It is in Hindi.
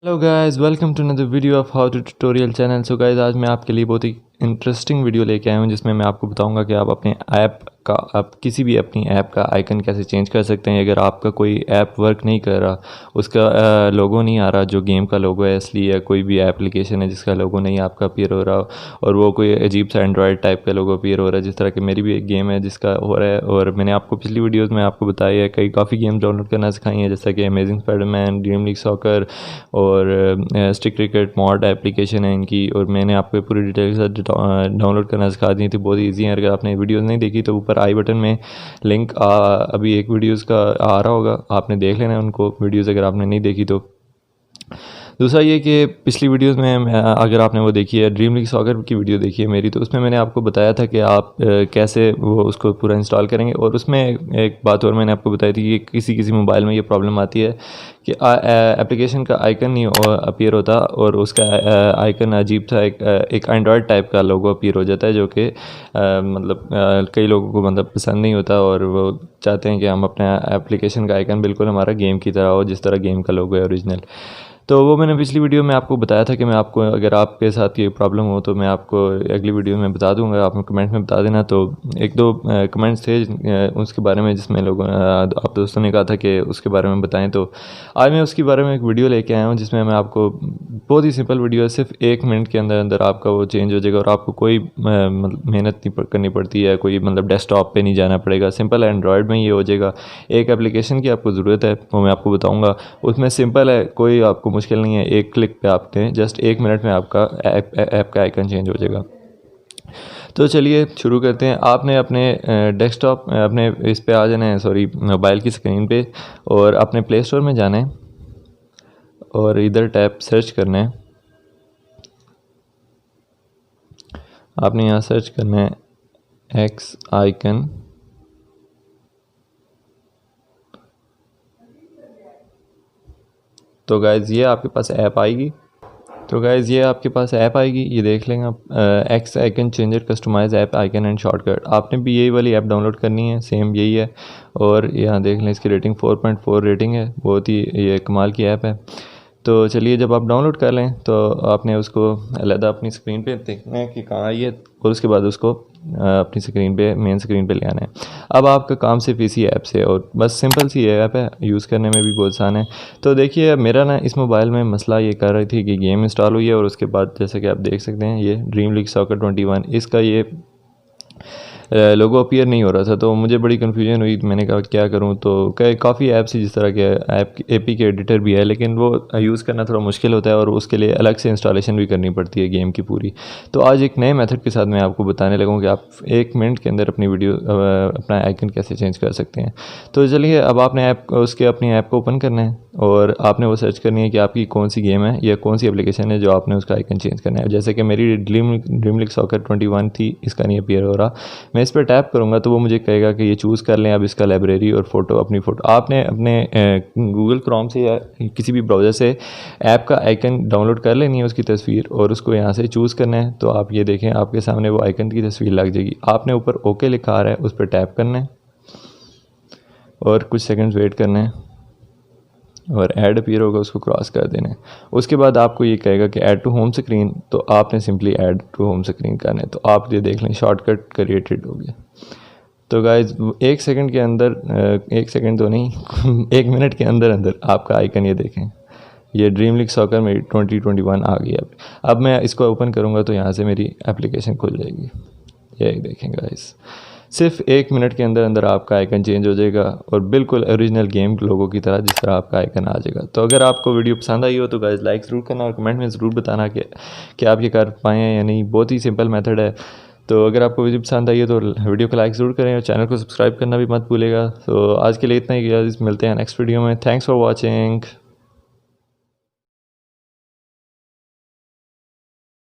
Hello guys, welcome to another video of how to tutorial channel. So guys, आज मैं आपके लिए बहुत ही इंटरेस्टिंग वीडियो लेके आया हूँ जिसमें मैं आपको बताऊंगा कि आप अपने ऐप का आप किसी भी अपनी ऐप का आइकन कैसे चेंज कर सकते हैं। अगर आपका कोई ऐप वर्क नहीं कर रहा, उसका लोगो नहीं आ रहा जो गेम का लोगो है, इसलिए या कोई भी एप्लीकेशन है जिसका लोगो नहीं आपका अपीयर हो रहा और वो कोई अजीब सा एंड्रॉयड टाइप का लोगो अपीयर हो रहा है, जिस तरह की मेरी भी एक गेम है जिसका हो रहा है। और मैंने आपको पिछली वीडियोज़ में आपको बताया है काफ़ी गेम डाउनलोड करना सिखाई है, जैसा कि amazing Spiderman, dream league soccer और स्टिक क्रिकेट मॉड एप्लीकेशन है इनकी। और मैंने आपको पूरी डिटेल के साथ डाउनलोड करना सिखा दी थी, बहुत ईजी है। अगर आपने वीडियोस नहीं देखी तो ऊपर आई बटन में लिंक अभी एक वीडियोस का आ रहा होगा, आपने देख लेना है उनको वीडियोस अगर आपने नहीं देखी तो। दूसरा ये कि पिछली वीडियोस में अगर आपने वो देखी है, ड्रीम लीग सॉकर की वीडियो देखी है मेरी, तो उसमें मैंने आपको बताया था कि आप कैसे वो उसको पूरा इंस्टॉल करेंगे। और उसमें एक बात और मैंने आपको बताई थी कि किसी किसी मोबाइल में ये प्रॉब्लम आती है कि एप्लीकेशन का आइकन नहीं अपीयर होता और उसका आइकन अजीब था, एक एंड्रॉयड टाइप का लोगो अपीयर हो जाता है, जो कि मतलब कई लोगों को मतलब पसंद नहीं होता और वो चाहते हैं कि हम अपने एप्लीकेशन का आइकन बिल्कुल हमारा गेम की तरह हो, जिस तरह गेम का लोगो है ओरिजिनल। तो वो मैंने पिछली वीडियो में आपको बताया था कि मैं आपको, अगर आपके साथ ये प्रॉब्लम हो तो मैं आपको अगली वीडियो में बता दूंगा, आप कमेंट में बता देना। तो एक दो कमेंट्स थे उसके बारे में जिसमें लोगों आप दोस्तों ने कहा था कि उसके बारे में बताएं, तो आज मैं उसके बारे में एक वीडियो लेके आया हूँ जिसमें मैं आपको, बहुत ही सिंपल वीडियो है, सिर्फ 1 मिनट के अंदर अंदर आपका वो चेंज हो जाएगा और आपको कोई मतलब मेहनत नहीं करनी पड़ती है, कोई मतलब डेस्कटॉप पे नहीं जाना पड़ेगा, सिंपल एंड्रॉयड में ही हो जाएगा। एक एप्लीकेशन की आपको ज़रूरत है, वो मैं आपको बताऊँगा, उसमें सिंपल है, कोई आपको मुश्किल नहीं है, एक क्लिक पे आपने जस्ट 1 मिनट में आपका ऐप का आइकन चेंज हो जाएगा। तो चलिए शुरू करते हैं। आपने अपने डेस्कटॉप अपने इस पे आ जाना है, सॉरी मोबाइल की स्क्रीन पे, और अपने प्ले स्टोर में जाना है और इधर टैप सर्च करना है। आपने यहाँ सर्च करना है एक्स आइकन। तो गाइज़ ये आपके पास ऐप आएगी, ये आपके पास ऐप आएगी, ये देख लेंगे आप, X icon changer customise app icon and shortcut. आपने भी यही वाली ऐप डाउनलोड करनी है, सेम यही है। और यहाँ देख लें इसकी रेटिंग 4.4 रेटिंग है, बहुत ही ये कमाल की ऐप है। तो चलिए, जब आप डाउनलोड कर लें तो आपने उसको अलग अपनी स्क्रीन पे देखना है कि कहाँ ये, और उसके बाद उसको अपनी स्क्रीन पे, मेन स्क्रीन पे ले आना है। अब आपका काम सिर्फ इसी ऐप से, और बस सिंपल सी ऐप है, यूज़ करने में भी बहुत आसान है। तो देखिए, मेरा ना इस मोबाइल में मसला ये कर रही थी कि गेम इंस्टॉल हुई है और उसके बाद जैसे कि आप देख सकते हैं ये ड्रीम लीग सॉकर 21, इसका ये लोगो अपीयर नहीं हो रहा था। तो मुझे बड़ी कन्फ्यूजन हुई, मैंने कहा क्या करूं। तो काफ़ी ऐप्स जिस तरह के ऐप एपी के एडिटर भी है, लेकिन वो यूज़ करना थोड़ा मुश्किल होता है और उसके लिए अलग से इंस्टॉलेशन भी करनी पड़ती है गेम की पूरी। तो आज एक नए मेथड के साथ मैं आपको बताने लगा हूँ कि आप 1 मिनट के अंदर अपना आइकन कैसे चेंज कर सकते हैं। तो चलिए, अब आपने अपनी ऐप को ओपन करना है और आपने वो सर्च करनी है कि आपकी कौन सी गेम है या कौन सी एप्लीकेशन है जो आपने उसका आइकन चेंज करना है। जैसे कि मेरी ड्रीम लीग सॉकर 21 थी, इसका नहीं अपीयर हो रहा। मैं इस पर टैप करूँगा तो वो मुझे कहेगा कि ये चूज़ कर लें अब इसका लाइब्रेरी और अपनी फ़ोटो। आपने अपने गूगल क्रोम से या किसी भी ब्राउज़र से ऐप का आइकन डाउनलोड कर लेनी है, उसकी तस्वीर, और उसको यहाँ से चूज़ करना है। तो आप ये देखें, आपके सामने वो आइकन की तस्वीर लग जाएगी। आपने ऊपर ओके लिखा आ रहा है, उस पर टैप करना है और कुछ सेकंड्स वेट करना है और ऐड अपीयर होगा, उसको क्रॉस कर देना है। उसके बाद आपको ये कहेगा कि ऐड टू होम स्क्रीन, तो आपने simply add to home screen करना है। तो आप ये देख लें, शॉर्टकट क्रिएटेड हो गया। तो गाइज 1 सेकंड के अंदर, 1 सेकंड तो नहीं 1 मिनट के अंदर अंदर आपका आइकन ये देखें, ये ड्रीम लीग सॉकर में 2021 आ गई। अब मैं इसको ओपन करूँगा तो यहाँ से मेरी एप्लीकेशन खुल जाएगी। ये देखें गाइज, सिर्फ 1 मिनट के अंदर अंदर आपका आइकन चेंज हो जाएगा और बिल्कुल ओरिजिनल गेम लोगों की तरह जिस तरह आपका आइकन आ जाएगा। तो अगर आपको वीडियो पसंद आई हो तो गाइस लाइक ज़रूर करना और कमेंट में ज़रूर बताना कि आप ये कर पाए हैं या नहीं। बहुत ही सिंपल मेथड है। तो अगर आपको वीडियो पसंद आई है तो वीडियो को लाइक ज़रूर करें और चैनल को सब्सक्राइब करना भी मत भूलेगा। तो आज के लिए इतना ही, मिलते हैं नेक्स्ट वीडियो में। Thanks for watching.